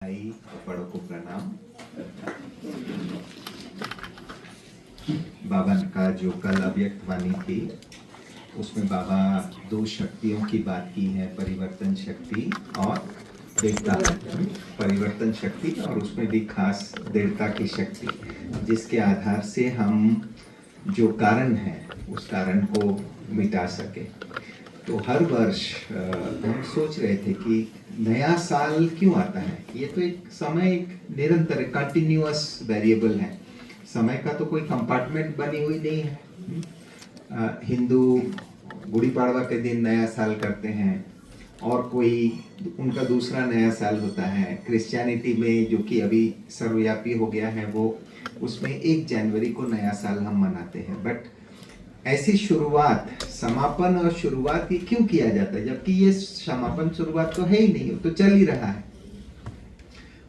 भाई और बड़ों को प्रणाम। बाबा का जो कल अव्यक्त वाणी थी उसमें बाबा दो शक्तियों की बात की है, परिवर्तन शक्ति और दृढ़ता। परिवर्तन शक्ति और उसमें भी खास दृढ़ता की शक्ति, जिसके आधार से हम जो कारण है उस कारण को मिटा सके। तो हर वर्ष हम सोच रहे थे कि नया साल क्यों आता है। ये तो एक समय, एक निरंतर कंटिन्यूअस वेरिएबल है। समय का तो कोई कंपार्टमेंट बनी हुई नहीं है। हिंदू गुड़ी पड़वा के दिन नया साल करते हैं और कोई उनका दूसरा नया साल होता है। क्रिश्चियनिटी में, जो कि अभी सर्वव्यापी हो गया है, वो उसमें 1 जनवरी को नया साल हम मनाते हैं। बट ऐसी शुरुआत, समापन और शुरुआत ये क्यों किया जाता है, जबकि ये समापन शुरुआत तो है ही नहीं, तो चल ही रहा है।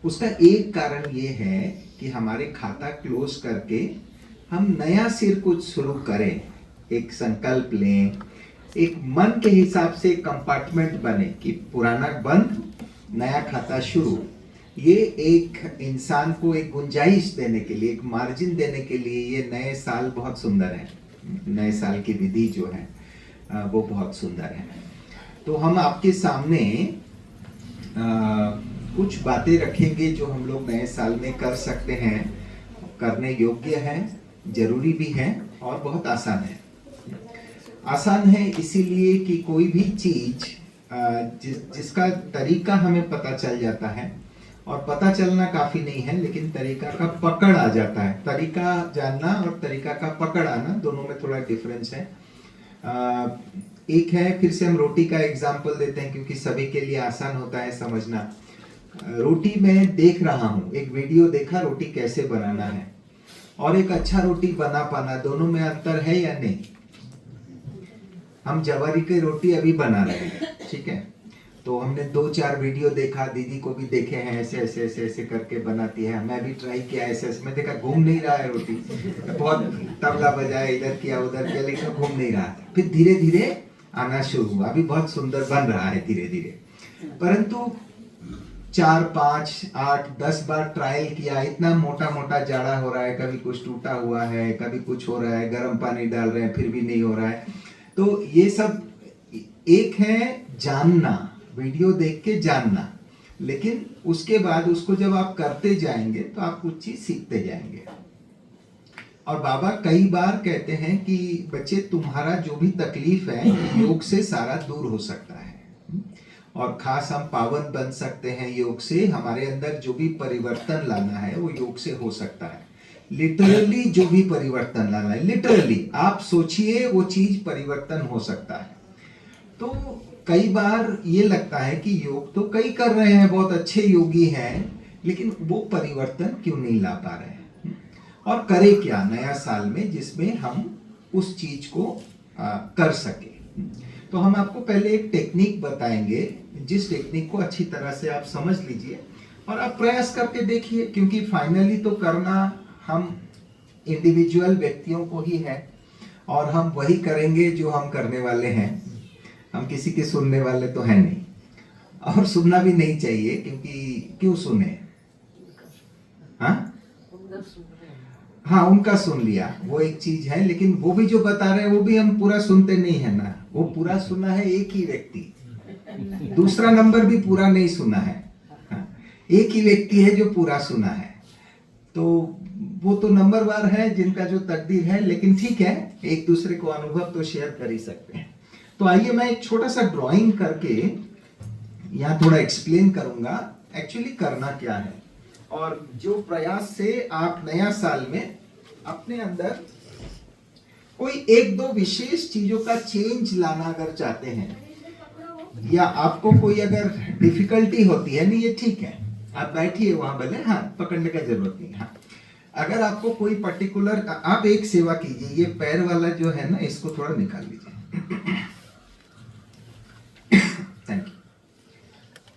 उसका एक कारण ये है कि हमारे खाता क्लोज करके हम नया सिर कुछ शुरू करें, एक संकल्प लें, एक मन के हिसाब से कंपार्टमेंट बने कि पुराना बंद, नया खाता शुरू। ये एक इंसान को एक गुंजाइश देने के लिए, एक मार्जिन देने के लिए ये नए साल बहुत सुंदर है। नए साल की विधि जो है वो बहुत सुंदर है। तो हम आपके सामने कुछ बातें रखेंगे जो हम लोग नए साल में कर सकते हैं, करने योग्य है, जरूरी भी है और बहुत आसान है। आसान है इसीलिए कि कोई भी चीज जिसका तरीका हमें पता चल जाता है, और पता चलना काफी नहीं है लेकिन तरीका का पकड़ आ जाता है। तरीका जानना और तरीका का पकड़ आना, दोनों में थोड़ा डिफरेंस है। एक है, फिर से हम रोटी का एग्जाम्पल देते हैं क्योंकि सभी के लिए आसान होता है समझना। रोटी में देख रहा हूँ, एक वीडियो देखा रोटी कैसे बनाना है, और एक अच्छा रोटी बना पाना, दोनों में अंतर है या नहीं। हम जवारी की रोटी अभी बना रहे हैं, ठीक है, तो हमने 2-4 वीडियो देखा, दीदी को भी देखे हैं, ऐसे ऐसे ऐसे ऐसे करके बनाती है। मैं भी ट्राई किया, ऐसे ऐसे, मैं देखा घूम नहीं रहा है रोटी। बहुत तबला बजाया, इधर किया उधर किया, लेकिन घूम नहीं रहा। फिर धीरे धीरे आना शुरू हुआ, अभी बहुत सुंदर बन रहा है धीरे धीरे। परंतु 4, 5, 8, 10 बार ट्रायल किया, इतना मोटा मोटा जाड़ा हो रहा है, कभी कुछ टूटा हुआ है, कभी कुछ हो रहा है, गर्म पानी डाल रहे हैं फिर भी नहीं हो रहा है। तो ये सब एक है जानना, वीडियो देख के जानना, लेकिन उसके बाद उसको जब आप करते जाएंगे तो आप कुछ चीज सीखते जाएंगे। और बाबा कई बार कहते हैं कि बच्चे, तुम्हारा जो भी तकलीफ है योग से सारा दूर हो सकता है, और खास हम पावन बन सकते हैं योग से। हमारे अंदर जो भी परिवर्तन लाना है वो योग से हो सकता है। लिटरली जो भी परिवर्तन लाना है, लिटरली आप सोचिए, वो चीज परिवर्तन हो सकता है। तो कई बार ये लगता है कि योग तो कई कर रहे हैं, बहुत अच्छे योगी हैं, लेकिन वो परिवर्तन क्यों नहीं ला पा रहे हैं, और करे क्या नया साल में जिसमें हम उस चीज को कर सके। तो हम आपको पहले एक टेक्निक बताएंगे, जिस टेक्निक को अच्छी तरह से आप समझ लीजिए और आप प्रयास करके देखिए, क्योंकि फाइनली तो करना हम इंडिविजुअल व्यक्तियों को ही है, और हम वही करेंगे जो हम करने वाले हैं। हम किसी के सुनने वाले तो हैं नहीं, और सुनना भी नहीं चाहिए, क्योंकि क्यों सुने। हाँ, उनका सुन लिया वो एक चीज है, लेकिन वो भी जो बता रहे हैं वो भी हम पूरा सुनते नहीं है ना। वो पूरा सुना है एक ही व्यक्ति, दूसरा नंबर भी पूरा नहीं सुना है। हाँ, एक ही व्यक्ति है जो पूरा सुना है। तो वो तो नंबरवार है जिनका जो तकदीर है, लेकिन ठीक है, एक दूसरे को अनुभव तो शेयर कर ही सकते हैं। तो आइए मैं एक छोटा सा ड्राइंग करके यहाँ थोड़ा एक्सप्लेन करूंगा एक्चुअली करना क्या है, और जो प्रयास से आप नया साल में अपने अंदर कोई 1-2 विशेष चीजों का चेंज लाना अगर चाहते हैं, या आपको कोई अगर डिफिकल्टी होती है, नहीं ये ठीक है, आप बैठिए वहां, भले हाँ पकड़ने का जरूरत नहीं। हाँ, अगर आपको कोई पर्टिकुलर, आप एक सेवा कीजिए, ये पैर वाला जो है ना इसको थोड़ा निकाल लीजिए। Thank you.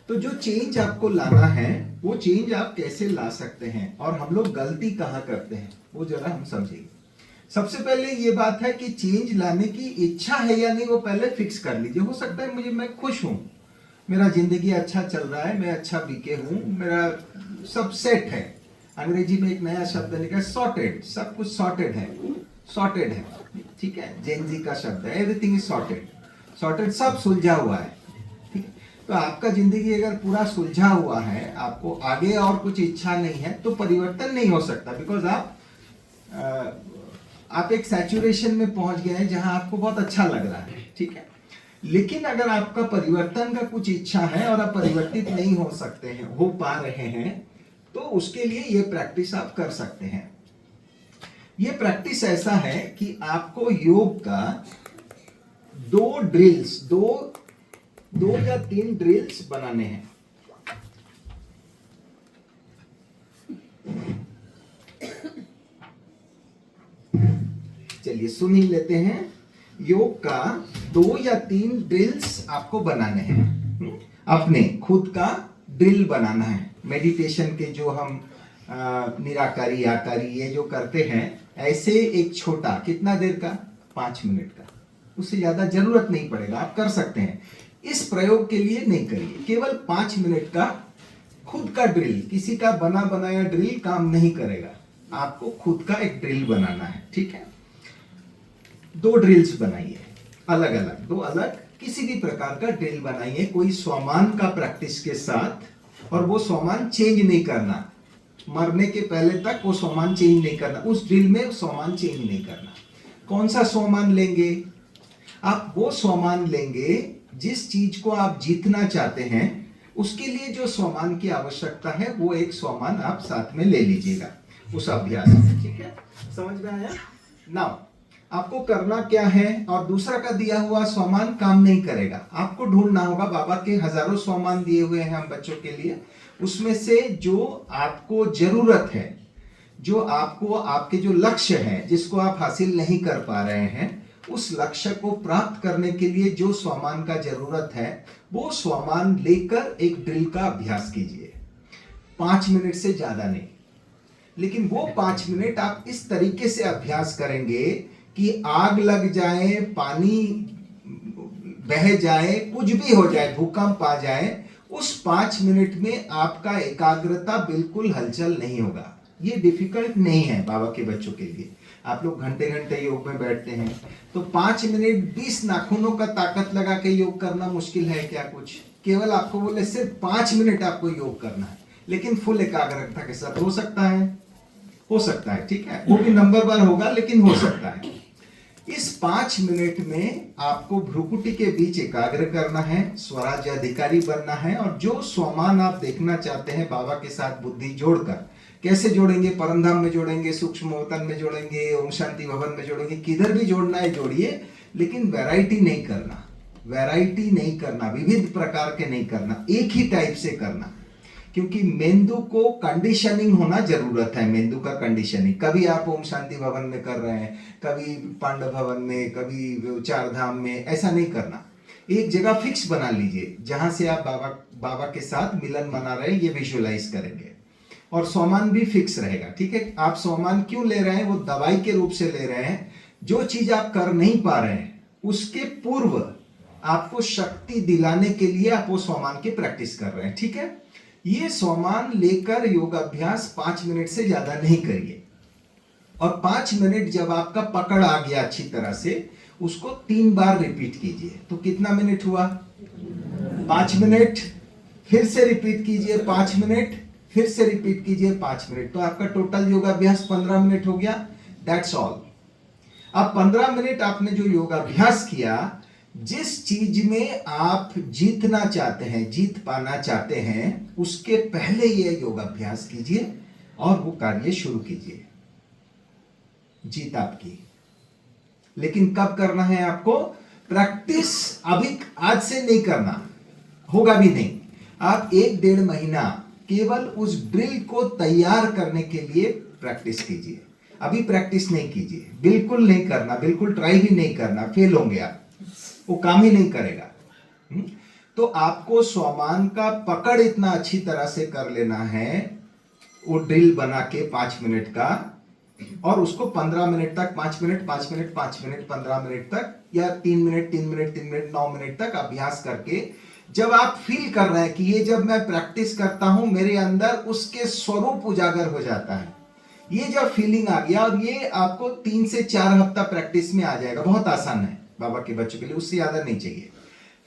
तो जो चेंज आपको लाना है वो चेंज आप कैसे ला सकते हैं, और हम लोग गलती कहाँ करते हैं वो जरा हम समझेंगे। सबसे पहले ये बात है कि चेंज लाने की इच्छा है या नहीं वो पहले फिक्स कर लीजिए। हो सकता है मैं खुश हूं, मेरा जिंदगी अच्छा चल रहा है, मैं अच्छा बीके हूँ, मेरा सब सेट है। अंग्रेजी में एक नया शब्द लिखा है सॉर्टेड, सब कुछ सॉर्टेड है, सॉर्टेड है, ठीक है, जेनजी का शब्द है, एवरीथिंग इज सॉर्टेड, सॉर्टेड, सब सुलझा हुआ है, ठीक है। तो आपका जिंदगी अगर पूरा सुलझा हुआ है, आपको आगे और कुछ इच्छा नहीं है, तो परिवर्तन नहीं हो सकता, बिकॉज आप एक सैचुरेशन में पहुंच गए हैं जहां आपको बहुत अच्छा लग रहा है, ठीक है। लेकिन अगर आपका परिवर्तन का कुछ इच्छा है और आप परिवर्तित नहीं हो सकते हैं, हो पा रहे हैं, तो उसके लिए ये प्रैक्टिस आप कर सकते हैं। ये प्रैक्टिस ऐसा है कि आपको योग का दो या तीन ड्रिल्स बनाने हैं। चलिए सुन ही लेते हैं। योग का 2 या 3 ड्रिल्स आपको बनाने हैं, अपने खुद का ड्रिल बनाना है। मेडिटेशन के जो हम निराकारी आकारी ये जो करते हैं, ऐसे एक छोटा, कितना देर का, 5 मिनट का, उससे ज्यादा जरूरत नहीं पड़ेगा, आप कर सकते हैं। इस प्रयोग के लिए नहीं करिए, केवल 5 मिनट का खुद का ड्रिल, किसी का बना बनाया ड्रिल काम नहीं करेगा, आपको खुद का एक ड्रिल बनाना है, ठीक है। 2 ड्रिल्स बनाइए, अलग अलग, 2 अलग किसी भी प्रकार का ड्रिल बनाइए, कोई स्वमान का प्रैक्टिस के साथ, और वो स्वमान चेंज नहीं करना, मरने के पहले तक वो स्वमान चेंज नहीं करना, उस ड्रिल में स्वमान चेंज नहीं करना। कौन सा स्वमान लेंगे? आप वो स्वमान लेंगे जिस चीज को आप जीतना चाहते हैं, उसके लिए जो स्वमान की आवश्यकता है, वो एक स्वमान आप साथ में ले लीजिएगा उस अभ्यास में, ठीक है। समझ में आया? नाउ आपको करना क्या है, और दूसरा का दिया हुआ स्वमान काम नहीं करेगा, आपको ढूंढना होगा। बाबा के हजारों स्वमान दिए हुए हैं हम बच्चों के लिए, उसमें से जो आपको जरूरत है, जो आपको, आपके जो लक्ष्य है जिसको आप हासिल नहीं कर पा रहे हैं, उस लक्ष्य को प्राप्त करने के लिए जो स्वमान का जरूरत है, वो स्वमान लेकर एक ड्रिल का अभ्यास कीजिए। 5 मिनट से ज्यादा नहीं, लेकिन वो 5 मिनट आप इस तरीके से अभ्यास करेंगे कि आग लग जाए, पानी बह जाए, कुछ भी हो जाए, भूकंप आ जाए, उस 5 मिनट में आपका एकाग्रता बिल्कुल हलचल नहीं होगा। ये डिफिकल्ट नहीं है बाबा के बच्चों के लिए। आप लोग घंटे घंटे योग में बैठते हैं, तो 5 मिनट 20 नाखूनों का ताकत लगा के योग करना मुश्किल है क्या कुछ? केवल आपको बोले सिर्फ 5 मिनट आपको योग करना है, लेकिन फुल एकाग्रता के साथ हो सकता है, हो सकता है, ठीक है, वो भी नंबरवार होगा, लेकिन हो सकता है। इस 5 मिनट में आपको भ्रुकुटी के बीच एकाग्र करना है, स्वराज्य अधिकारी बनना है, और जो स्वमान आप देखना चाहते हैं बाबा के साथ बुद्धि जोड़कर, कैसे जोड़ेंगे? परमधाम में जोड़ेंगे, सूक्ष्म वतन में जोड़ेंगे, ओम शांति भवन में जोड़ेंगे, किधर भी जोड़ना है जोड़िए, लेकिन वैरायटी नहीं करना, वैरायटी नहीं करना, विविध प्रकार के नहीं करना, एक ही टाइप से करना, क्योंकि मेंदु को कंडीशनिंग होना जरूरत है। मेंदु का कंडीशनिंग, कभी आप ओम शांति भवन में कर रहे हैं, कभी पांडव भवन में, कभी 4 धाम में, ऐसा नहीं करना। एक जगह फिक्स बना लीजिए जहां से आप बाबा के साथ मिलन मना रहे हैं, ये विजुअलाइज करेंगे, और स्वमान भी फिक्स रहेगा, ठीक है। आप स्वमान क्यों ले रहे हैं? वो दवाई के रूप से ले रहे हैं। जो चीज आप कर नहीं पा रहे हैं, उसके पूर्व आपको शक्ति दिलाने के लिए आप वो स्वमान की प्रैक्टिस कर रहे हैं, ठीक है। ये स्वमान लेकर योगाभ्यास 5 मिनट से ज्यादा नहीं करिए, और 5 मिनट जब आपका पकड़ आ गया अच्छी तरह से, उसको 3 बार रिपीट कीजिए। तो कितना मिनट हुआ? 5 मिनट, फिर से रिपीट कीजिए 5 मिनट, फिर से रिपीट कीजिए 5 मिनट, तो आपका टोटल योगाभ्यास 15 मिनट हो गया। That's all. अब 15 मिनट आपने जो योगाभ्यास किया, जिस चीज में आप जीतना चाहते हैं, जीत पाना चाहते हैं, उसके पहले ये योगाभ्यास कीजिए और वो कार्य शुरू कीजिए, जीत आपकी। लेकिन कब करना है आपको? प्रैक्टिस अभी आज से नहीं करना, होगा भी नहीं। आप 1-1.5 महीना केवल उस ड्रिल को तैयार करने के लिए प्रैक्टिस कीजिए। अभी प्रैक्टिस नहीं कीजिए, बिल्कुल नहीं करना, बिल्कुल ट्राई भी नहीं करना, फेल होंगे आप, वो काम ही नहीं करेगा। तो आपको स्वमान का पकड़ इतना अच्छी तरह से कर लेना है, वो ड्रिल बना के 5 मिनट का, और उसको 15 मिनट तक, 5 मिनट 5 मिनट 5 मिनट 15 मिनट तक, या 3 मिनट 3 मिनट 3 मिनट 9 मिनट तक अभ्यास करके जब आप फील कर रहे हैं कि ये जब मैं प्रैक्टिस करता हूं मेरे अंदर उसके स्वरूप उजागर हो जाता है, ये जब फीलिंग आ गया, और ये आपको 3 से 4 हफ्ता प्रैक्टिस में आ जाएगा, बहुत आसान है बाबा के बच्चों के लिए, उससे ज्यादा नहीं चाहिए।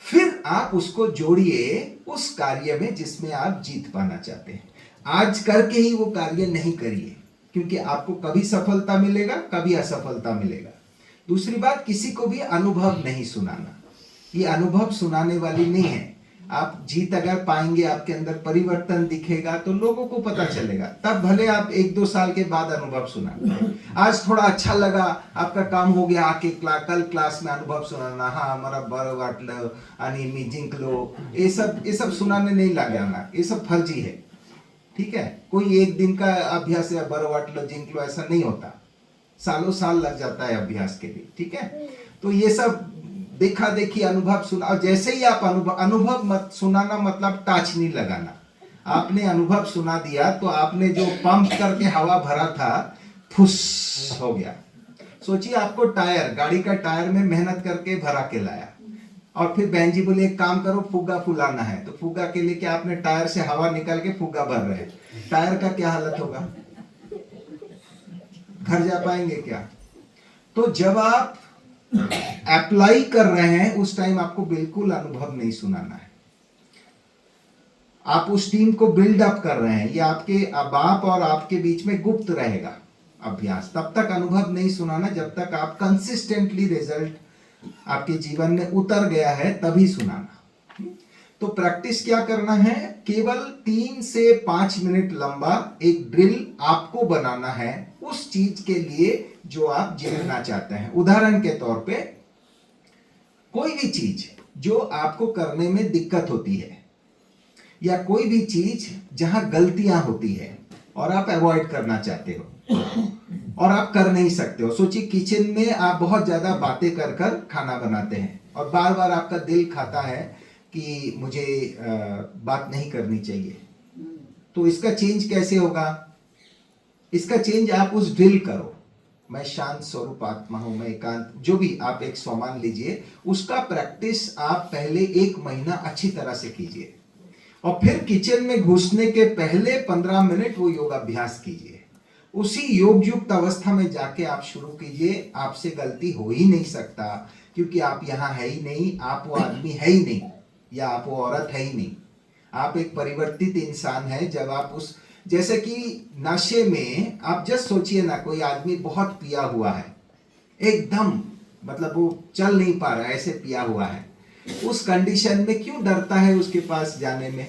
फिर आप उसको जोड़िए उस कार्य में जिसमें आप जीत पाना चाहते हैं। आज करके ही वो कार्य नहीं करिए, क्योंकि आपको कभी सफलता मिलेगा, कभी असफलता मिलेगा। दूसरी बात, किसी को भी अनुभव नहीं सुनाना, ये अनुभव सुनाने वाली नहीं है। आप जीत अगर पाएंगे, आपके अंदर परिवर्तन दिखेगा तो लोगों को पता चलेगा, तब भले आप 1-2 साल के बाद अनुभव सुनाना। आज थोड़ा अच्छा लगा, आपका काम हो गया, आके कल क्लास में अनुभव सुनाना, हाँ मला बरं वाटलं आणि मी जिंकलो, ये सब सुनाने नहीं लगाना, ये सब फर्जी है। ठीक है, कोई एक दिन का अभ्यास है, बरं वाटलं जिंकलो, ऐसा नहीं होता, सालों साल लग जाता है अभ्यास के लिए। ठीक है, तो ये सब देखा देखी अनुभव सुना, और जैसे ही आप अनुभव मत सुनाना मतलब टाच नहीं लगाना। आपने अनुभव सुना दिया तो आपने जो पंप करके हवा भरा था फुस हो गया। सोचिए आपको टायर, गाड़ी का टायर में मेहनत करके भरा के लाया, और फिर बहन जी बोले एक काम करो फुग्गा फुलाना है, तो फुग्गा के लिए क्या आपने टायर से हवा निकाल के फुग्गा भर रहे हैं, टायर का क्या हालत होगा, घर जा पाएंगे क्या? तो जब आप अप्लाई कर रहे हैं उस टाइम आपको बिल्कुल अनुभव नहीं सुनाना है। आप उस टीम को बिल्ड अप कर रहे हैं, ये आपके बाप और आपके बीच में गुप्त रहेगा अभ्यास। तब तक अनुभव नहीं सुनाना जब तक आप कंसिस्टेंटली रिजल्ट आपके जीवन में उतर गया है, तभी सुनाना। तो प्रैक्टिस क्या करना है, केवल 3 से 5 मिनट लंबा एक ड्रिल आपको बनाना है उस चीज के लिए जो आप जीतना चाहते हैं। उदाहरण के तौर पे कोई भी चीज जो आपको करने में दिक्कत होती है, या कोई भी चीज जहां गलतियां होती है और आप अवॉइड करना चाहते हो और आप कर नहीं सकते हो। सोचिए किचन में आप बहुत ज्यादा बातें कर कर खाना बनाते हैं और बार बार आपका दिल खाता है कि मुझे बात नहीं करनी चाहिए, तो इसका चेंज कैसे होगा? इसका चेंज आप उस ड्रिल करो, मैं शांत स्वरूप आत्मा हूं, मैं एकांत, जो भी आप एक सोमान लीजिए, उसका प्रैक्टिस आप पहले 1 महीना अच्छी तरह से कीजिए, और फिर किचन में घुसने के पहले 15 मिनट वो योगाभ्यास कीजिए। उसी योग युक्त अवस्था में जाके आप शुरू कीजिए। आपसे गलती हो ही नहीं सकता, क्योंकि आप यहां है ही नहीं, आप वो आदमी है ही नहीं, या आप वो औरत है ही नहीं। आप एक परिवर्तित इंसान है। जब आप उस, जैसे कि नशे में आप जस्ट सोचिए ना, कोई आदमी बहुत पिया हुआ है, एकदम मतलब वो चल नहीं पा रहा है, ऐसे पिया हुआ है, उस कंडीशन में क्यों डरता है उसके पास जाने में?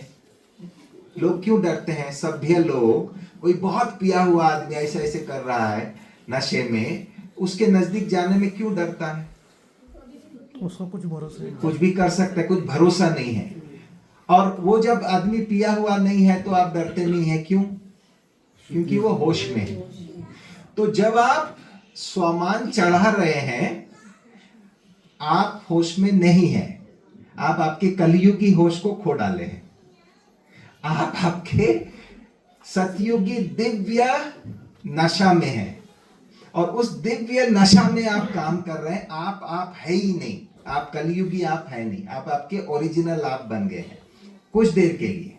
लोग क्यों डरते हैं? सभ्य लोग, कोई बहुत पिया हुआ आदमी ऐसे ऐसे कर रहा है नशे में, उसके नजदीक जाने में क्यों डरता है? उसका कुछ भरोसा नहीं, कुछ भी कर सकता है, कुछ भरोसा नहीं है। और वो जब आदमी पिया हुआ नहीं है तो आप डरते नहीं है, क्यों? क्योंकि वो होश में है। तो जब आप स्वमान चढ़ा रहे हैं, आप होश में नहीं है, आप आपके कलयुगी होश को खो डाले हैं, आप आपके सतयुगी दिव्य नशा में हैं, और उस दिव्य नशा में आप काम कर रहे हैं। आप है ही नहीं, आप कलयुगी आप है नहीं, आप आपके ओरिजिनल आप बन गए हैं कुछ देर के लिए,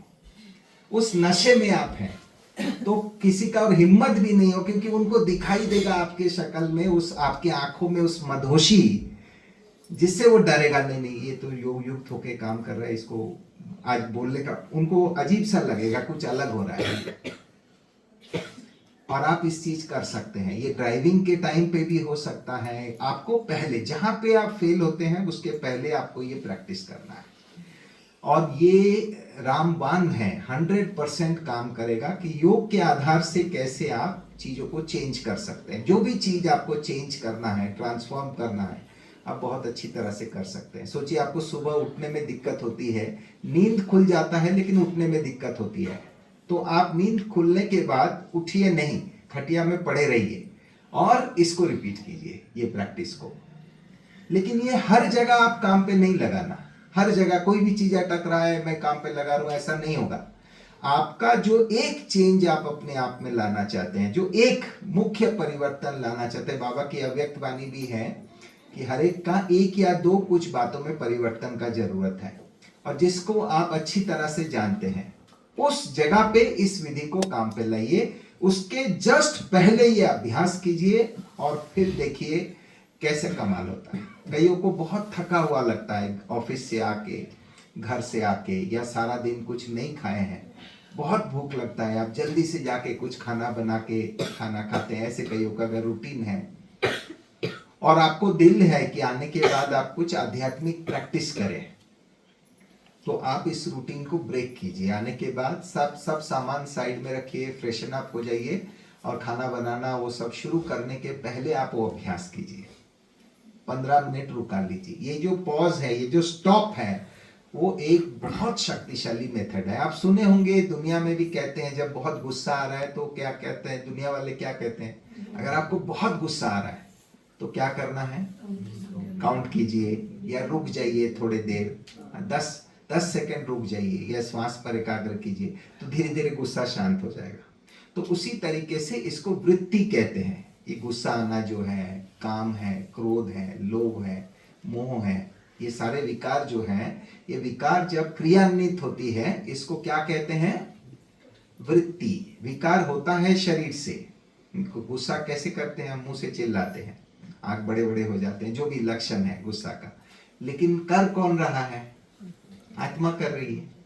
उस नशे में आप हैं। तो किसी का और हिम्मत भी नहीं हो, क्योंकि उनको दिखाई देगा आपके शक्ल में, उस आपके आंखों में उस मदहोशी, जिससे वो डरेगा, नहीं नहीं ये तो योग युक्त होके काम कर रहा है, इसको आज बोलने का उनको अजीब सा लगेगा, कुछ अलग हो रहा है। और आप इस चीज कर सकते हैं, ये ड्राइविंग के टाइम पे भी हो सकता है। आपको पहले जहां पे आप फेल होते हैं उसके पहले आपको ये प्रैक्टिस करना है, और ये रामबाण है, 100% काम करेगा कि योग के आधार से कैसे आप चीजों को चेंज कर सकते हैं। जो भी चीज आपको चेंज करना है, ट्रांसफॉर्म करना है, आप बहुत अच्छी तरह से कर सकते हैं। सोचिए आपको सुबह उठने में दिक्कत होती है, नींद खुल जाता है लेकिन उठने में दिक्कत होती है, तो आप नींद खुलने के बाद उठिए नहीं, खटिया में पड़े रहिए और इसको रिपीट कीजिए, ये प्रैक्टिस को। लेकिन ये हर जगह आप काम पे नहीं लगाना, हर जगह कोई भी चीज अटक रहा है मैं काम पे लगा रहा हूं, ऐसा नहीं होगा। आपका जो एक चेंज आप अपने आप में लाना चाहते हैं, जो एक मुख्य परिवर्तन लाना चाहते हैं, बाबा की अव्यक्त वाणी भी है कि हर एक का 1 या 2 कुछ बातों में परिवर्तन का जरूरत है, और जिसको आप अच्छी तरह से जानते हैं, उस जगह पे इस विधि को काम पे लाइए। उसके जस्ट पहले ये अभ्यास कीजिए और फिर देखिए कैसे कमाल होता है। कईयों को बहुत थका हुआ लगता है ऑफिस से आके, घर से आके, या सारा दिन कुछ नहीं खाए हैं, बहुत भूख लगता है, आप जल्दी से जाके कुछ खाना बना के खाना खाते हैं। ऐसे कईयों का अगर रूटीन है और आपको दिल है कि आने के बाद आप कुछ आध्यात्मिक प्रैक्टिस करें, तो आप इस रूटीन को ब्रेक कीजिए। आने के बाद सब सामान साइड में रखिए, फ्रेशन अप हो जाइए और खाना बनाना वो सब शुरू करने के पहले आप वो अभ्यास कीजिए। 15 मिनट रुका लीजिए। ये जो पॉज है, ये जो स्टॉप है, वो एक बहुत शक्तिशाली मेथड है। आप सुने होंगे दुनिया में भी कहते हैं जब बहुत गुस्सा आ रहा है तो क्या कहते हैं, दुनिया वाले क्या कहते हैं, अगर आपको बहुत गुस्सा आ रहा है तो क्या करना है, काउंट कीजिए या रुक जाइए थोड़ी देर, 10 सेकंड रुक जाइए या श्वास पर एकाग्र कीजिए, तो धीरे धीरे गुस्सा शांत हो जाएगा। तो उसी तरीके से इसको वृत्ति कहते हैं। ये गुस्सा आना जो है, काम है, क्रोध है, लोभ है, मोह है, ये सारे विकार जो हैं, ये विकार जब क्रियान्वित होती है, इसको क्या कहते हैं, वृत्ति। विकार होता है शरीर से। इनको गुस्सा कैसे करते हैं, हम मुंह से चिल्लाते हैं, आंख बड़े बड़े हो जाते हैं, जो भी लक्षण है गुस्सा का, लेकिन कर कौन रहा है, आत्मा कर रही है।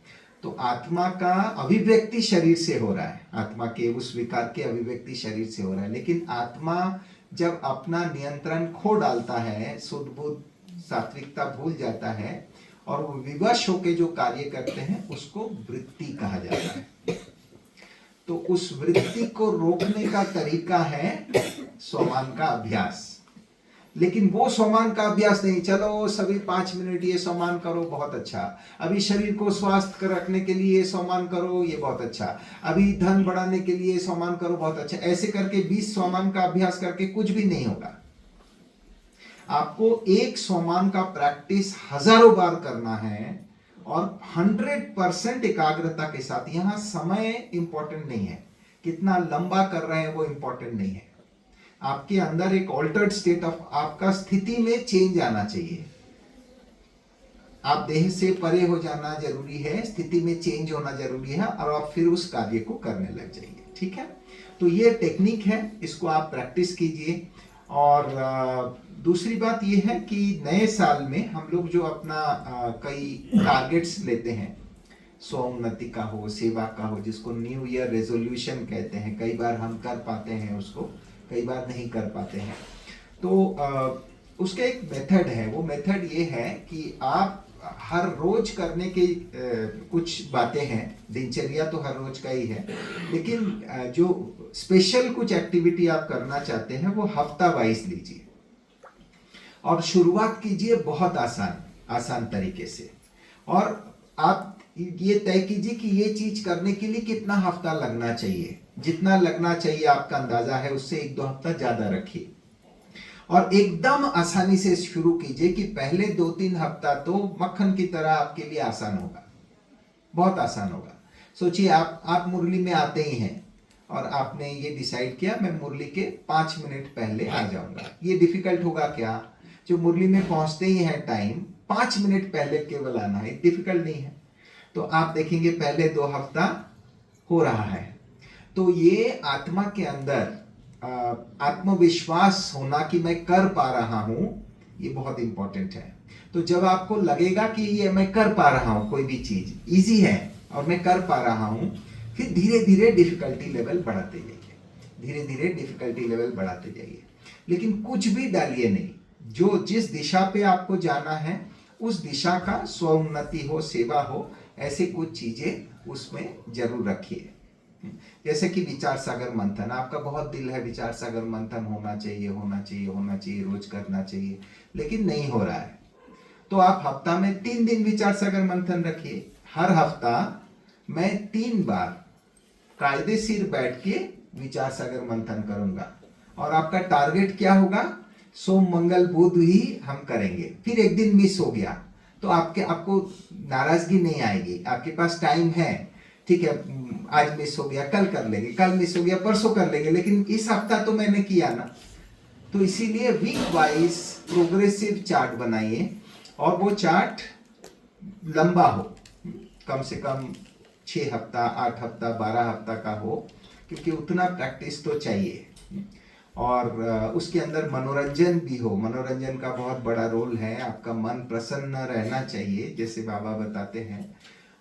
तो आत्मा का अभिव्यक्ति शरीर से हो रहा है, आत्मा के उस विकार के अभिव्यक्ति शरीर से हो रहा है। लेकिन आत्मा जब अपना नियंत्रण खो डालता है, शुद्ध बुद्ध सात्विकता भूल जाता है और वो विवश होके जो कार्य करते हैं, उसको वृत्ति कहा जाता है। तो उस वृत्ति को रोकने का तरीका है स्वमान का अभ्यास। लेकिन वो स्वमान का अभ्यास नहीं, चलो सभी 5 मिनट ये स्वमान करो, बहुत अच्छा, अभी शरीर को स्वस्थ रखने के लिए स्वमान करो, ये बहुत अच्छा, अभी धन बढ़ाने के लिए स्वमान करो, बहुत अच्छा। ऐसे करके 20 स्वमान का अभ्यास करके कुछ भी नहीं होगा। आपको एक स्वमान का प्रैक्टिस हजारों बार करना है और 100% एकाग्रता के साथ। यहां समय इंपॉर्टेंट नहीं है, कितना लंबा कर रहे हैं वो इंपॉर्टेंट नहीं है। आपके अंदर एक ऑल्टर्ड स्टेट ऑफ, आपका स्थिति में चेंज आना चाहिए। आप देह से परे हो जाना जरूरी है, स्थिति में चेंज होना जरूरी है, और आप फिर उस कार्य को करने लग जाइए। ठीक है, तो ये टेक्निक है, इसको आप प्रैक्टिस कीजिए। और दूसरी बात ये है कि नए साल में हम लोग जो अपना कई टारगेट्स लेते हैं, स्वोन्नति का हो, सेवा का हो, जिसको न्यू ईयर रेजोल्यूशन कहते हैं, कई बार हम कर पाते हैं उसको, कई बार नहीं कर पाते हैं। तो उसका एक मेथड है। वो मेथड ये है कि आप हर रोज करने की कुछ बातें हैं, दिनचर्या तो हर रोज का ही है, लेकिन जो स्पेशल कुछ एक्टिविटी आप करना चाहते हैं वो हफ्ता वाइज लीजिए और शुरुआत कीजिए बहुत आसान तरीके से। और आप ये तय कीजिए कि ये चीज करने के लिए कितना हफ्ता लगना चाहिए। जितना लगना चाहिए आपका अंदाजा है, उससे 1-2 हफ्ता ज्यादा रखिए और एकदम आसानी से शुरू कीजिए कि पहले 2-3 हफ्ता तो मक्खन की तरह आपके लिए आसान होगा, बहुत आसान होगा। सोचिए आप मुरली में आते ही हैं और आपने ये डिसाइड किया मैं मुरली के 5 मिनट पहले आ जाऊंगा। ये डिफिकल्ट होगा क्या? जो मुरली में पहुंचते ही है टाइम, 5 मिनट पहले केवल आना है, डिफिकल्ट नहीं है। तो आप देखेंगे पहले 2 हफ्ता हो रहा है। तो ये आत्मा के अंदर आत्मविश्वास होना कि मैं कर पा रहा हूं, ये बहुत इंपॉर्टेंट है। तो जब आपको लगेगा कि ये मैं कर पा रहा हूं, कोई भी चीज इजी है और मैं कर पा रहा हूं, फिर धीरे धीरे डिफिकल्टी लेवल बढ़ाते जाइए, धीरे धीरे डिफिकल्टी लेवल बढ़ाते जाइए। लेकिन कुछ भी डालिए नहीं, जो जिस दिशा पे आपको जाना है उस दिशा का स्वोन्नति हो, सेवा हो, ऐसे कुछ चीजें उसमें जरूर रखिए। जैसे कि विचार सागर मंथन, आपका बहुत दिल है विचार सागर मंथन होना चाहिए, होना चाहिए, होना चाहिए, रोज करना चाहिए, लेकिन नहीं हो रहा है, तो आप हफ्ता में 3 दिन विचार सागर मंथन रखिए। हर हफ्ता मैं 3 बार कायदेशीर बैठ के विचार सागर मंथन करूंगा। और आपका टारगेट क्या होगा? सोम मंगल बुध ही हम करेंगे। फिर एक दिन मिस हो गया तो आपको नाराजगी नहीं आएगी, आपके पास टाइम है, ठीक है, आज मिस हो गया कल कर लेंगे, कल मिस हो गया परसों कर लेंगे, लेकिन इस हफ्ता तो मैंने किया ना। तो इसीलिए वीक वाइज प्रोग्रेसिव चार्ट बनाइए और वो चार्ट लंबा हो, कम से कम 6 हफ्ता, 8 हफ्ता, 12 हफ्ता का हो, क्योंकि उतना प्रैक्टिस तो चाहिए। और उसके अंदर मनोरंजन भी हो, मनोरंजन का बहुत बड़ा रोल है। आपका मन प्रसन्न रहना चाहिए, जैसे बाबा बताते हैं।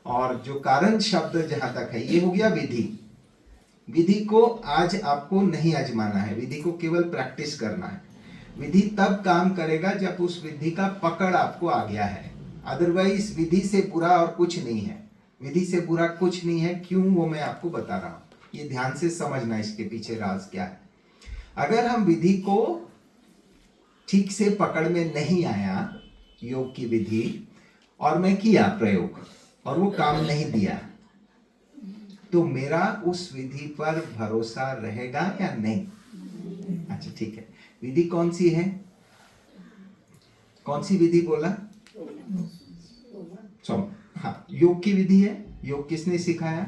और जो कारण शब्द जहां तक है, ये हो गया विधि। विधि को आज आपको नहीं आजमाना है, विधि को केवल प्रैक्टिस करना है। विधि तब काम करेगा जब उस विधि का पकड़ आपको आ गया है। अदरवाइज विधि से बुरा और कुछ नहीं है, विधि से बुरा कुछ नहीं है। क्यों, वो मैं आपको बता रहा हूं, ये ध्यान से समझना इसके पीछे राज क्या है। अगर हम विधि को ठीक से पकड़ में नहीं आया, योग की विधि, और मैं किया प्रयोग और वो काम नहीं दिया, तो मेरा उस विधि पर भरोसा रहेगा या नहीं? अच्छा ठीक है, विधि कौन सी है? कौन सी विधि बोला? हाँ, योग की विधि है। योग किसने सिखाया?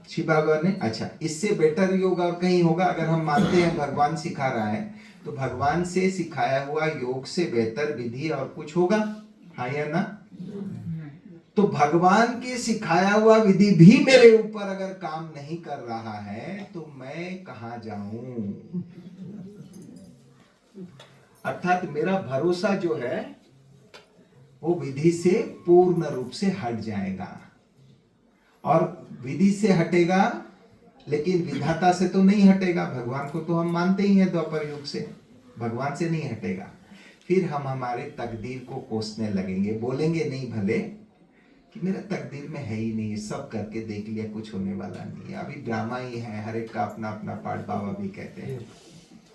शिव बाबा ने। अच्छा, इससे बेटर योग और कहीं होगा? अगर हम मानते हैं भगवान सिखा रहा है, तो भगवान से सिखाया हुआ योग से बेहतर विधि और कुछ होगा? हाँ या ना? तो भगवान के सिखाया हुआ विधि भी मेरे ऊपर अगर काम नहीं कर रहा है, तो मैं कहां जाऊं? अर्थात मेरा भरोसा जो है वो विधि से पूर्ण रूप से हट जाएगा। और विधि से हटेगा, लेकिन विधाता से तो नहीं हटेगा। भगवान को तो हम मानते ही हैं द्वापर युग से, भगवान से नहीं हटेगा। फिर हम हमारे तकदीर को कोसने लगेंगे, बोलेंगे नहीं भले कि मेरा तकदीर में है ही नहीं, सब करके देख लिया, कुछ होने वाला नहीं है, अभी ड्रामा ही है, हर एक का अपना अपना पार्ट। बाबा भी कहते हैं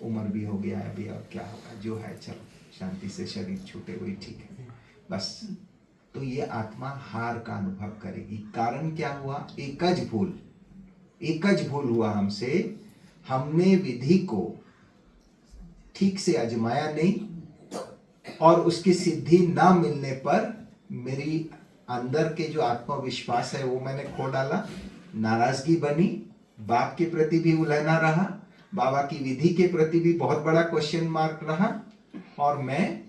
उम्र भी हो गया है अभी, और क्या होगा, जो है चलो शांति से शरीर छूटे वही ठीक है बस। तो ये आत्मा हार का अनुभव करेगी। कारण क्या हुआ? एक भूल हुआ हमसे। हमने विधि को ठीक से आजमाया नहीं, और उसकी सिद्धि ना मिलने पर मेरी अंदर के जो आत्मविश्वास है वो मैंने खो डाला। नाराजगी बनी, बाप के प्रति भी उलझना रहा, बाबा की विधि के प्रति भी बहुत बड़ा क्वेश्चन मार्क रहा, और मैं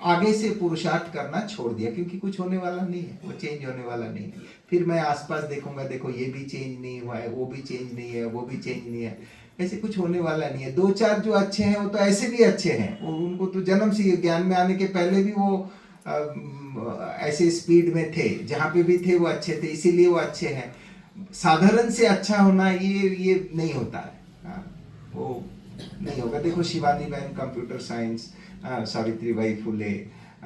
आगे से पुरुषार्थ करना छोड़ दिया, क्योंकि कुछ होने वाला नहीं है, वो चेंज होने वाला नहीं है। फिर मैं आसपास देखूंगा, देखो ये भी चेंज नहीं हुआ है, वो भी चेंज नहीं है, वो भी चेंज नहीं है, ऐसे कुछ होने वाला नहीं है। 2-4 जो अच्छे हैं वो तो ऐसे भी अच्छे हैं, उनको तो जन्म से ज्ञान में आने के पहले भी वो ऐसे स्पीड में थे, जहाँ पे भी थे वो अच्छे थे, इसीलिए वो अच्छे हैं। साधारण से अच्छा होना ये नहीं होता है, वो नहीं होगा। देखो शिवानी बहन कंप्यूटर साइंस, सावित्रीबाई फुले,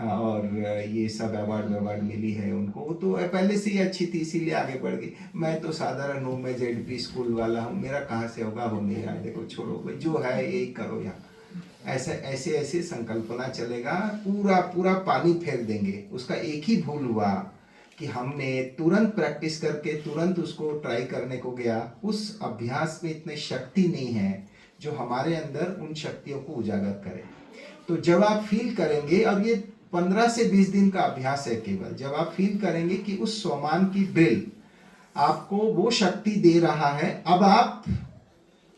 और ये सब अवार्ड मिली है उनको, वो तो पहले से ही अच्छी थी इसीलिए आगे बढ़ गई। मैं तो साधारण हूँ, मैं जेडपी स्कूल वाला हूँ, मेरा कहाँ से होगा, हो नहीं रहा, देखो छोड़ो भाई, जो है यही करो। यहाँ ऐसे संकल्पना चलेगा, पूरा पानी फेर देंगे। उसका एक ही भूल हुआ कि हमने तुरंत प्रैक्टिस करके तुरंत उसको ट्राई करने को गया। उस अभ्यास में इतनी शक्ति नहीं है जो हमारे अंदर उन शक्तियों को उजागर करे। तो जब आप फील करेंगे, और ये 15 से 20 दिन का अभ्यास है केवल, जब आप फील करेंगे कि उस स्वमान की ड्रिल आपको वो शक्ति दे रहा है, अब आप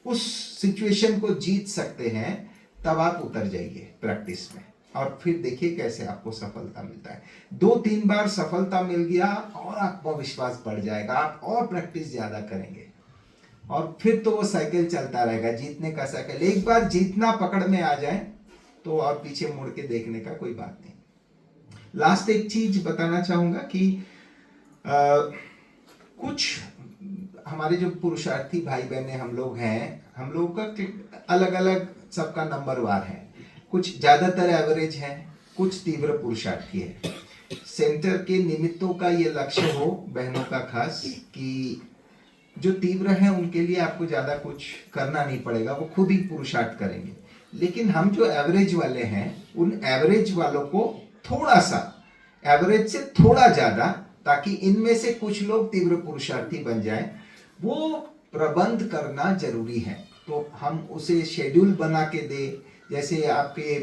उस सिचुएशन को जीत सकते हैं, तब आप उतर जाइए प्रैक्टिस में, और फिर देखिए कैसे आपको सफलता मिलता है। 2-3 बार सफलता मिल गया और आत्मविश्वास बढ़ जाएगा, आप और प्रैक्टिस ज्यादा करेंगे, और फिर तो वो साइकिल चलता रहेगा, जीतने का साइकिल। एक बार जीतना पकड़ में आ जाए तो आप पीछे मुड़ के देखने का कोई बात नहीं। लास्ट एक चीज बताना चाहूंगा कि कुछ हमारे जो पुरुषार्थी भाई बहने हम लोग हैं, हम लोग का अलग अलग सबका नंबर वार है। कुछ ज्यादातर एवरेज है, कुछ तीव्र पुरुषार्थी है। सेंटर के निमित्तों का ये लक्ष्य हो बहनों का खास, कि जो तीव्र है उनके लिए आपको ज्यादा कुछ करना नहीं पड़ेगा, वो खुद ही पुरुषार्थ करेंगे। लेकिन हम जो एवरेज वाले हैं, उन एवरेज वालों को थोड़ा सा, एवरेज से थोड़ा ज्यादा, ताकि इनमें से कुछ लोग तीव्र पुरुषार्थी बन जाएं, वो प्रबंध करना जरूरी है। तो हम उसे शेड्यूल बना के दे, जैसे आपके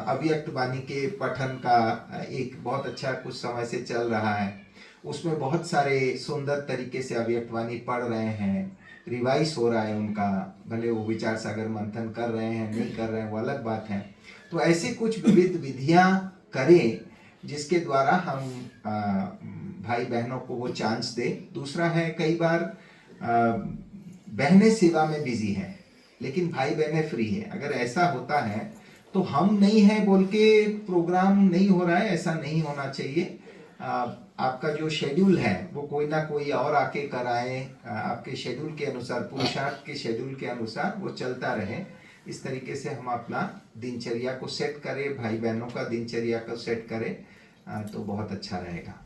अव्यक्त वाणी के पठन का एक बहुत अच्छा कुछ समय से चल रहा है, उसमें बहुत सारे सुंदर तरीके से अव्यक्त वाणी पढ़ रहे हैं, रिवाइज हो रहा है उनका, भले वो विचार सागर मंथन कर रहे हैं नहीं कर रहे हैं वो अलग बात है। तो ऐसे कुछ विविध विधियां करें जिसके द्वारा हम भाई बहनों को वो चांस दे। दूसरा है, कई बार बहनें सेवा में बिजी हैं लेकिन भाई बहनें फ्री है। अगर ऐसा होता है तो हम नहीं है बोल के प्रोग्राम नहीं हो रहा है, ऐसा नहीं होना चाहिए। आपका जो शेड्यूल है वो कोई ना कोई और आके कराए, आपके शेड्यूल के अनुसार, पुरुषार्थ के शेड्यूल के अनुसार वो चलता रहे। इस तरीके से हम अपना दिनचर्या को सेट करें, भाई बहनों का दिनचर्या को सेट करें, तो बहुत अच्छा रहेगा।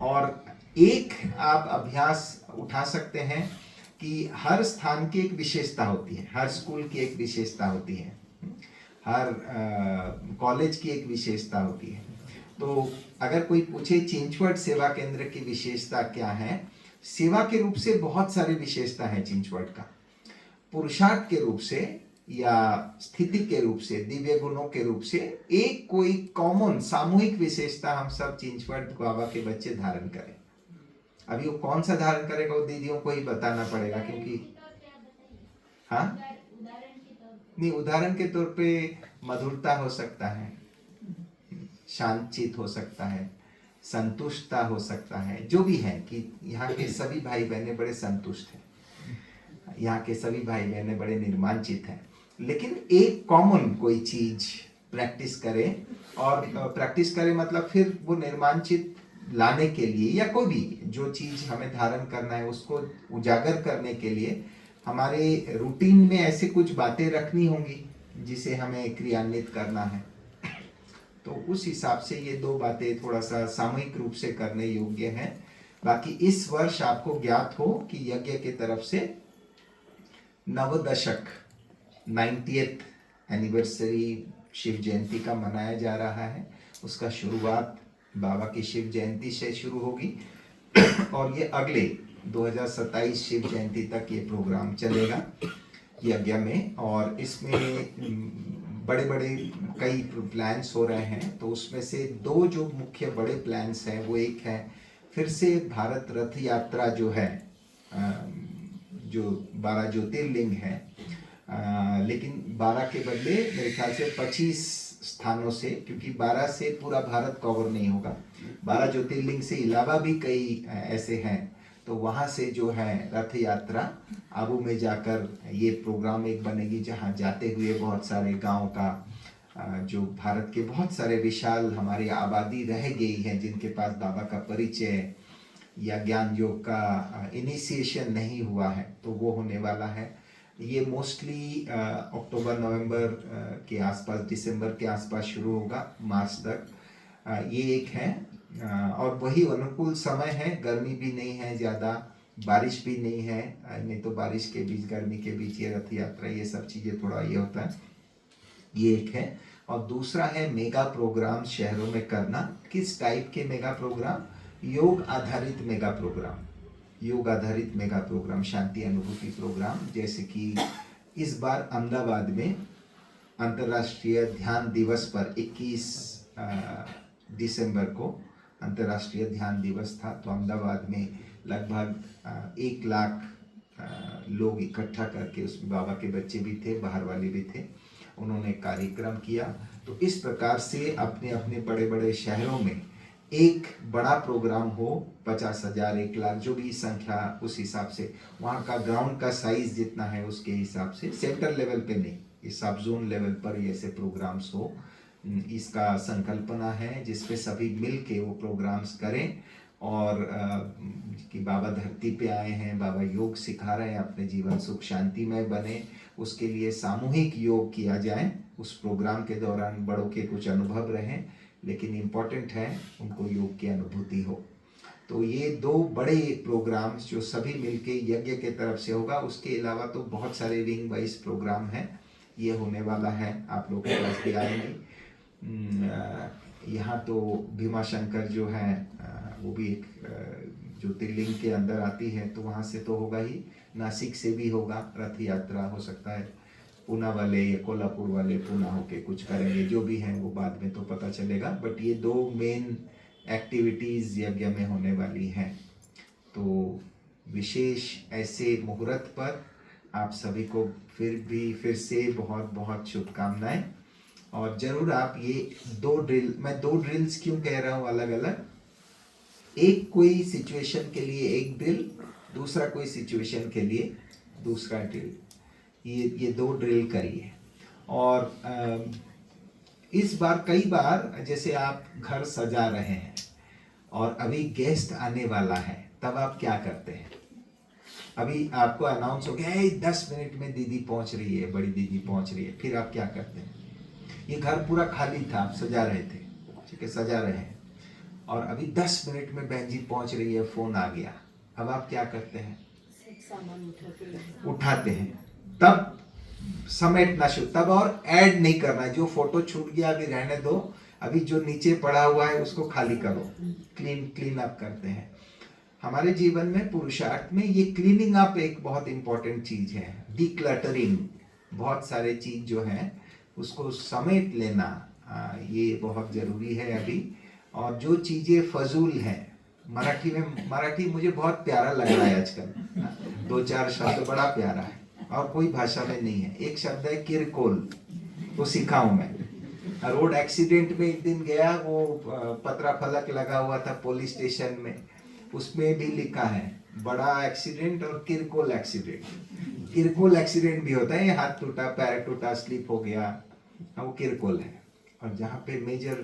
और एक आप अभ्यास उठा सकते हैं कि हर स्थान की एक विशेषता होती है, हर स्कूल की एक विशेषता होती है, हर कॉलेज की एक विशेषता होती है। तो अगर कोई पूछे चिंचवड सेवा केंद्र की विशेषता क्या है, सेवा के रूप से बहुत सारी विशेषता है चिंचवड का। पुरुषार्थ के रूप से या स्थिति के रूप से, दिव्य गुणों के रूप से एक कोई कॉमन सामूहिक विशेषता हम सब चिंचवड बाबा के बच्चे धारण करें। अभी वो कौन सा धारण करेगा वो दीदियों को ही बताना पड़ेगा, क्योंकि हाँ नहीं, उदाहरण के तौर पे मधुरता हो सकता है, शांतचित हो सकता है, संतुष्टता हो सकता है, जो भी है कि यहाँ के सभी भाई बहने बड़े संतुष्ट हैं, यहाँ के सभी भाई बहने बड़े निर्माणचित हैं। लेकिन एक कॉमन कोई चीज प्रैक्टिस करें, और प्रैक्टिस करें मतलब फिर वो निर्माणचित लाने के लिए या कोई भी जो चीज हमें धारण करना है उसको उजागर करने के लिए हमारे रूटीन में ऐसे कुछ बातें रखनी होंगी जिसे हमें क्रियान्वित करना है। तो उस हिसाब से ये दो बातें थोड़ा सा सामूहिक रूप से करने योग्य हैं। बाकी इस वर्ष आपको ज्ञात हो कि यज्ञ के तरफ से नवदशक 90th एनिवर्सरी शिव जयंती का मनाया जा रहा है। उसका शुरुआत बाबा की शिव जयंती से शुरू होगी और ये अगले 2027 शिव जयंती तक ये प्रोग्राम चलेगा यज्ञ में। और इसमें बड़े बड़े कई प्लान्स हो रहे हैं, तो उसमें से दो जो मुख्य बड़े प्लान्स हैं वो एक है फिर से भारत रथ यात्रा जो है, जो 12 ज्योतिर्लिंग है, लेकिन 12 के बदले मेरे ख्याल से 25 स्थानों से, क्योंकि 12 से पूरा भारत कवर नहीं होगा, 12 ज्योतिर्लिंग से अलावा भी कई ऐसे हैं, तो वहाँ से जो है रथ यात्रा आबू में जाकर ये प्रोग्राम एक बनेगी, जहाँ जाते हुए बहुत सारे गांव का, जो भारत के बहुत सारे विशाल हमारी आबादी रह गई है जिनके पास बाबा का परिचय या ज्ञान योग का इनिशिएशन नहीं हुआ है, तो वो होने वाला है। ये मोस्टली अक्टूबर नवंबर के आसपास, दिसंबर के आसपास शुरू होगा, मार्च तक। ये एक है, और वही अनुकूल समय है, गर्मी भी नहीं है ज़्यादा, बारिश भी नहीं है, नहीं तो बारिश के बीच गर्मी के बीच ये रथ यात्रा, ये सब चीज़ें थोड़ा ये होता है। ये एक है। और दूसरा है मेगा प्रोग्राम शहरों में करना। किस टाइप के मेगा प्रोग्राम? योग आधारित मेगा प्रोग्राम, योग आधारित मेगा प्रोग्राम, शांति अनुभूति प्रोग्राम। जैसे कि इस बार अहमदाबाद में अंतर्राष्ट्रीय ध्यान दिवस पर 21 दिसंबर को अंतर्राष्ट्रीय ध्यान दिवस था, तो अहमदाबाद में लगभग 1 लाख लोग इकट्ठा करके, उसमें बाबा के बच्चे भी थे, बाहर वाले भी थे, उन्होंने कार्यक्रम किया। तो इस प्रकार से अपने अपने बड़े बड़े शहरों में एक बड़ा प्रोग्राम हो, 50,000 1 लाख जो भी संख्या, उस हिसाब से वहाँ का ग्राउंड का साइज जितना है उसके हिसाब से, सेंटर लेवल पे नहीं, इस सब जोन लेवल पर ऐसे प्रोग्राम्स हो, इसका संकल्पना है जिसपे सभी मिल के वो प्रोग्राम्स करें। और कि बाबा धरती पे आए हैं, बाबा योग सिखा रहे हैं, अपने जीवन सुख शांतिमय बने, उसके लिए सामूहिक योग किया जाए। उस प्रोग्राम के दौरान बड़ों के कुछ अनुभव रहें, लेकिन इम्पोर्टेंट है उनको योग की अनुभूति हो। तो ये 2 बड़े प्रोग्राम्स जो सभी मिलके यज्ञ के तरफ से होगा। उसके अलावा तो बहुत सारे विंग वाइज प्रोग्राम हैं, ये होने वाला है, आप लोग के पास भी आएंगे। यहाँ तो भीमा शंकर जो है वो भी एक ज्योतिर्लिंग के अंदर आती है, तो वहाँ से तो होगा ही, नासिक से भी होगा रथ यात्रा, हो सकता है पूना वाले या कोल्हापुर वाले पूना होके कुछ करेंगे, जो भी हैं वो बाद में तो पता चलेगा। बट ये 2 मेन एक्टिविटीज़ यज्ञ में होने वाली हैं। तो विशेष ऐसे मुहूर्त पर आप सभी को फिर से बहुत बहुत शुभकामनाएं। और जरूर आप ये मैं दो ड्रिल्स क्यों कह रहा हूँ अलग अलग, एक कोई सिचुएशन के लिए एक ड्रिल, दूसरा कोई सिचुएशन के लिए दूसरा ड्रिल, ये दो ड्रिल करिए। और इस बार कई बार जैसे आप घर सजा रहे हैं और अभी गेस्ट आने वाला है, तब आप क्या करते हैं? अभी आपको अनाउंस हो गया है 10 मिनट में दीदी पहुंच रही है, बड़ी दीदी पहुंच रही है, फिर आप क्या करते हैं? ये घर पूरा खाली था, आप सजा रहे थे, ठीक है, सजा रहे हैं, और अभी 10 मिनट में बहन जी पहुंच रही है, फोन आ गया, अब आप क्या करते हैं? उठाते हैं, तब समेटना शुरू, तब और ऐड नहीं करना, जो फोटो छूट गया अभी रहने दो, अभी जो नीचे पड़ा हुआ है उसको खाली करो, क्लीन अप करते हैं। हमारे जीवन में, पुरुषार्थ में, ये क्लीनिंग अप एक बहुत इंपॉर्टेंट चीज है। डिक्लटरिंग, बहुत सारे चीज जो है उसको समेट लेना, ये बहुत जरूरी है अभी। और जो चीजें फजूल है, मराठी मुझे बहुत प्यारा लग रहा है आजकल, 2-4 शब्द बड़ा प्यारा है और कोई भाषा में नहीं है। एक शब्द है किरकोल, वो सीखा हूं मैं। रोड एक्सीडेंट में एक दिन गया, वो पतरा फलक लगा हुआ था पुलिस स्टेशन में, उसमें भी लिखा है बड़ा एक्सीडेंट और किरकोल एक्सीडेंट। किरकोल एक्सीडेंट भी होता है, हाथ टूटा, पैर टूटा, स्लिप हो गया, वो किरकोल है, और जहाँ पे मेजर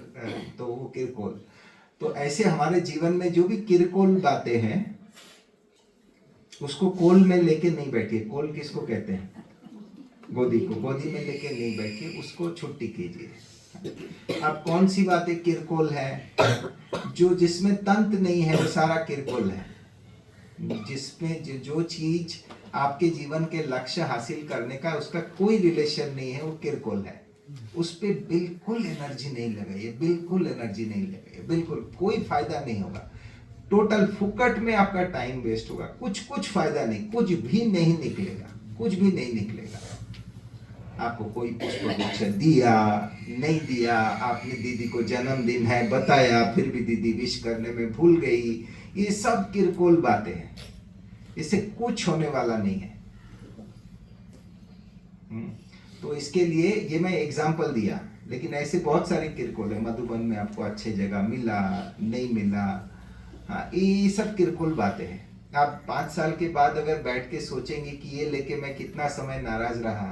तो वो किरकोल। तो ऐसे हमारे जीवन में जो भी किरकोल बातें हैं, उसको कोल में लेके नहीं बैठिए। कोल किसको कहते हैं? गोदी को। गोदी में लेके नहीं बैठिए, उसको छुट्टी कीजिए। अब कौन सी बातें किरकोल है? जिसमें तंत नहीं है, वो सारा किरकोल है। जिसमें जो चीज आपके जीवन के लक्ष्य हासिल करने का उसका कोई रिलेशन नहीं है, वो किरकोल है। उस पे बिल्कुल एनर्जी नहीं लगाइए, बिल्कुल एनर्जी नहीं लगाइए, बिल्कुल कोई फायदा नहीं होगा। टोटल फुकट में आपका टाइम वेस्ट होगा, कुछ फायदा नहीं, कुछ भी नहीं निकलेगा, कुछ भी नहीं निकलेगा। आपको कोई पुष्पगुच्छ दिया नहीं दिया, आपने दीदी को जन्मदिन है बताया, फिर भी दीदी विश करने में भूल गई, ये सब किरकोल बातें हैं, इससे कुछ होने वाला नहीं है। तो इसके लिए ये मैं एग्जाम्पल दिया, लेकिन ऐसे बहुत सारे किरकोल है। मधुबन में आपको अच्छे जगह मिला, नहीं मिला, हाँ, ये सब किरकोल बातें हैं। आप 5 साल के बाद अगर बैठ के सोचेंगे कि ये लेके मैं कितना समय नाराज रहा,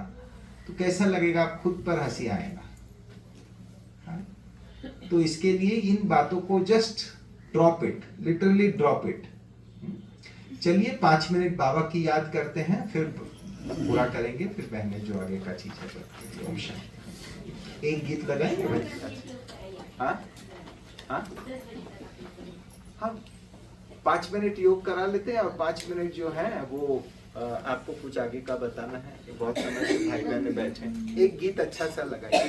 तो कैसा लगेगा? आप खुद पर हंसी आएगा। हाँ? तो इसके लिए इन बातों को just drop it, literally drop it. चलिए 5 मिनट बाबा की याद करते हैं, फिर पूरा करेंगे, फिर बहने जो आगे का चीज है। ओम शांति। एक गीत लगाएंगे भाई? हाँ हाँ हाँ, 5 मिनट योग करा लेते हैं, और 5 मिनट जो है वो आपको कुछ आगे का बताना है। बहुत समय से भाई बहने बैठे हैं, एक गीत अच्छा सा लगाइए।